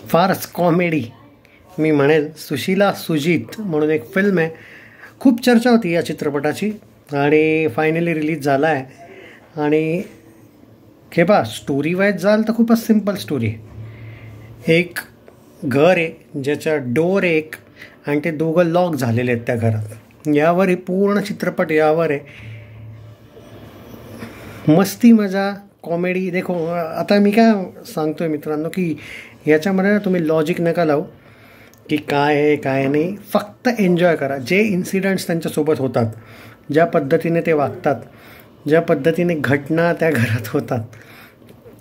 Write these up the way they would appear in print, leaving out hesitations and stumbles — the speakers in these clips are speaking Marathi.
फारच कॉमेडी मी म्हणेल. सुशीला सुजित म्हणून एक फिल्म आहे, खूप चर्चा होती या चित्रपटाची आणि फायनली रिलीज झाला आहे. आणि हे पहा, स्टोरी वाईज जाल तर खूपच सिम्पल स्टोरी आहे. एक घर आहे ज्याच्या डोअर एक आणि ते दोघं लॉक झालेले आहेत त्या घरात. यावर हे पूर्ण चित्रपट यावर आहे. मस्ती मजा कॉमेडी. देखो आता मी काय सांगतो आहे मित्रांनो की याच्यामध्ये ना तुम्ही लॉजिक नका लावू की काय आहे काय नाही, फक्त एन्जॉय करा. जे इन्सिडंट्स त्यांच्यासोबत होतात, ज्या पद्धतीने ते वागतात, ज्या पद्धतीने घटना त्या घरात होतात,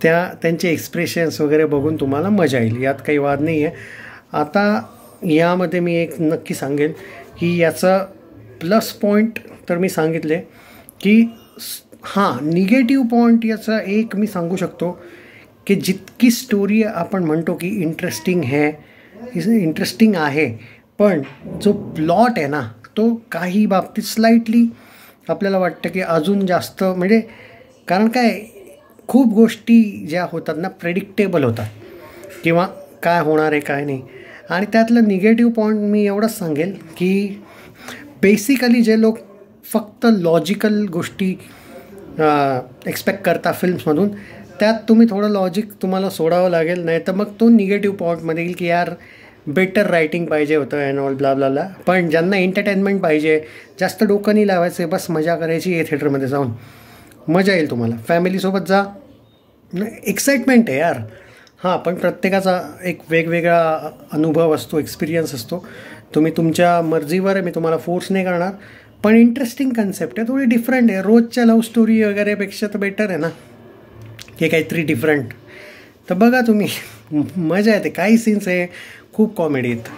त्यांचे एक्सप्रेशन्स वगैरे बघून तुम्हाला मजा येईल, यात काही वाद नाही आहे. आता यामध्ये मी एक नक्की सांगेन की याचा प्लस पॉईंट तर मी सांगितले की निगेटिव्ह पॉईंट याचा एक मी सांगू शकतो की जितकी स्टोरी आपण म्हणतो की इंटरेस्टिंग आहे, पण जो प्लॉट आहे ना तो काही बाबतीत स्लाइटली आपल्याला वाटतं की अजून जास्त, म्हणजे कारण काय खूप गोष्टी ज्या होतात ना प्रेडिक्टेबल होतात किंवा काय होणार आहे काय नाही. आणि त्यातलं निगेटिव्ह पॉईंट मी एवढंच सांगेल की बेसिकली जे लोक फक्त लॉजिकल गोष्टी एक्सपेक्ट करता फिल्म्समधून, त्यात तुम्ही थोडं लॉजिक तुम्हाला सोडावं लागेल, नाही तर मग तो निगेटिव्ह पॉईंटमध्ये येईल की यार बेटर रायटिंग पाहिजे होतं and all blah blah blah. पण ज्यांना एंटरटेनमेंट पाहिजे, जास्त डोकं नाही लावायचे, बस मजा करायची आहे थिएटरमध्ये जाऊन, मजा येईल तुम्हाला. फॅमिलीसोबत जा, एक्साइटमेंट आहे यार. पण प्रत्येकाचा एक वेगवेगळा अनुभव असतो, एक्सपिरियन्स असतो. तुम्ही तुमच्या मर्जीवर आहे, मी तुम्हाला फोर्स नाही करणार. पण इंटरेस्टिंग कन्सेप्ट आहे, थोडी डिफरंट आहे. रोजच्या लव्ह स्टोरी वगैरेपेक्षा तर बेटर आहे ना, हे काहीतरी डिफरंट. तर बघा तुम्ही, मजा येते. काही सीन्स आहे खूप कॉमेडी आहेत.